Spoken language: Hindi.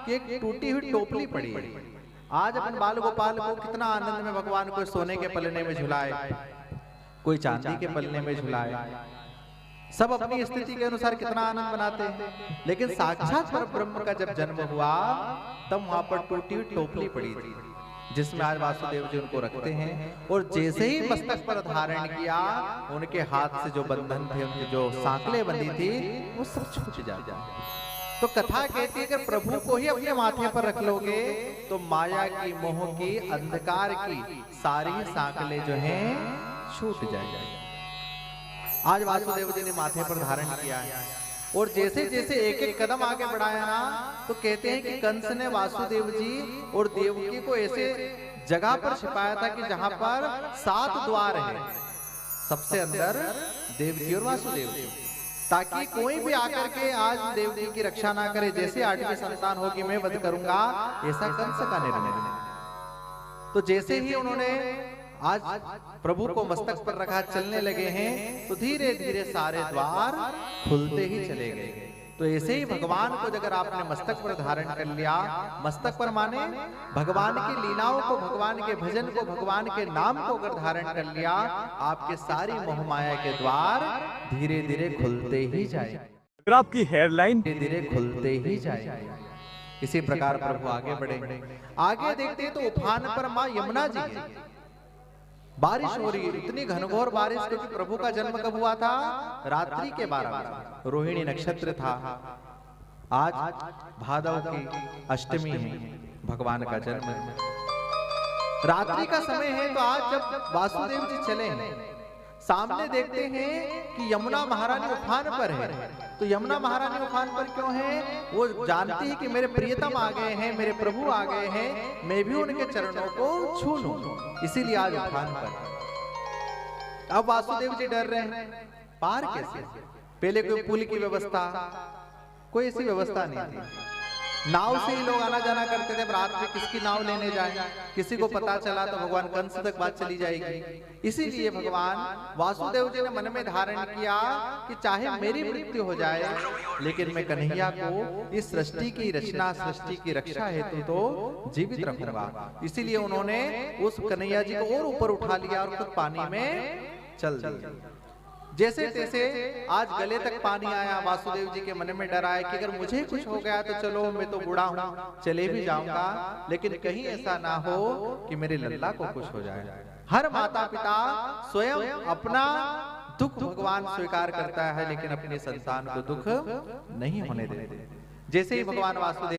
कि एक टूटी हुई टोपली पड़ी है। आज अपन बाल गोपाल को कितना आनंद में भगवान कोई सोने के पलने में झुलाए, कोई चांदी के पलने में झुलाए, सब अपनी स्थिति के अनुसार कितना आनंद बनाते हैं। लेकिन साक्षात परब्रह्म का जब जन्म हुआ तब वहां पर टूटी हुई टोपली पड़ी थी, जिसमें आज वासुदेव जी उनको रखते हैं। और जैसे ही मस्तक पर धारण किया, उनके हाथ से जो बंधन थे, उनकी जो सांकलें बंधी थी, वो सब छूट जाते। तो कथा कहती है कि प्रभु को ही अपने माथे पर रख लोगे तो माया की, मोह की, अंधकार की सारी सांकलें जो हैं छूट जाएगी। आज वासुदेव जी ने माथे पर धारण किया है और जैसे जैसे एक एक कदम आगे बढ़ाया ना, तो कहते हैं कि कंस ने वासुदेव जी और देवकी को ऐसे जगह पर छिपाया था कि जहां पर 7 द्वार है, सबसे अंदर देवकी और वासुदेव जी, ताकि कोई भी आकर के आज देवकी की रक्षा ना करे। जैसे 8वीं संतान होगी मैं वध करूंगा, ऐसा कंस का निर्णय। तो जैसे ही उन्होंने आज प्रभु को मस्तक पर रखा, चलने लगे हैं, तो धीरे धीरे सारे द्वार खुलते ही चले गए। तो ऐसे ही भगवान को अगर आपने मस्तक पर धारण कर लिया, मस्तक पर माने भगवान की लीलाओं को, भगवान के भजन को, भगवान के नाम को अगर धारण कर लिया, आपके सारी मोह माया के द्वार धीरे धीरे खुलते ही जाए। अगर आपकी हेयरलाइन धीरे धीरे खुलते ही जाए। इसी प्रकार प्रभु आगे बढ़े। आगे देखते तो उफान पर माँ यमुना जी है। बारिश हो रही है, इतनी घनघोर बारिश, क्योंकि प्रभु का जन्म कब हुआ था? रात्रि के 12 बजे, रोहिणी नक्षत्र था। आज भादव की अष्टमी है, भगवान का जन्म है, रात्रि का समय है। तो आज जब वासुदेव जी चले हैं, सामने देखते हैं कि यमुना महारानी उफान पर है। तो यमुना महारानी उफान पर क्यों है? वो जानती है कि मेरे प्रियतम आ गए हैं, मेरे प्रभु आ गए हैं, मैं भी उनके चरणों को छू लूं, इसीलिए आज उफान पर। अब वासुदेव जी डर रहे हैं, पार कैसे? पहले कोई पुल की व्यवस्था, कोई ऐसी व्यवस्था नहीं थी। नाव से ही लोग आना जाना करते थे। रात में किसकी नाव लेने जाए, किसी को पता चला तो भगवान कंस तक बात चली जाएगी। इसीलिए भगवान वासुदेव जी ने मन में धारण किया कि चाहे मेरी मृत्यु हो जाए, लेकिन मैं कन्हैया को इस सृष्टि की रचना, सृष्टि की रक्षा हेतु तो जीवित रखूंगा। इसीलिए उन्होंने उस कन्हैया जी को और ऊपर उठा लिया और खुद पानी में चल दिया। जैसे तैसे आज गले तक पानी आया, वासुदेव जी के मन में डर आया कि अगर मुझे कुछ हो गया तो चलो मैं तो बूढ़ा हूँ, चले भी जाऊंगा, लेकिन कहीं ऐसा ना हो कि मेरे लल्ला को कुछ हो जाए। हर माता पिता स्वयं अपना दुख भगवान स्वीकार करता है, लेकिन अपने संतान को दुख नहीं होने देते। जैसे ही भगवान वासुदेव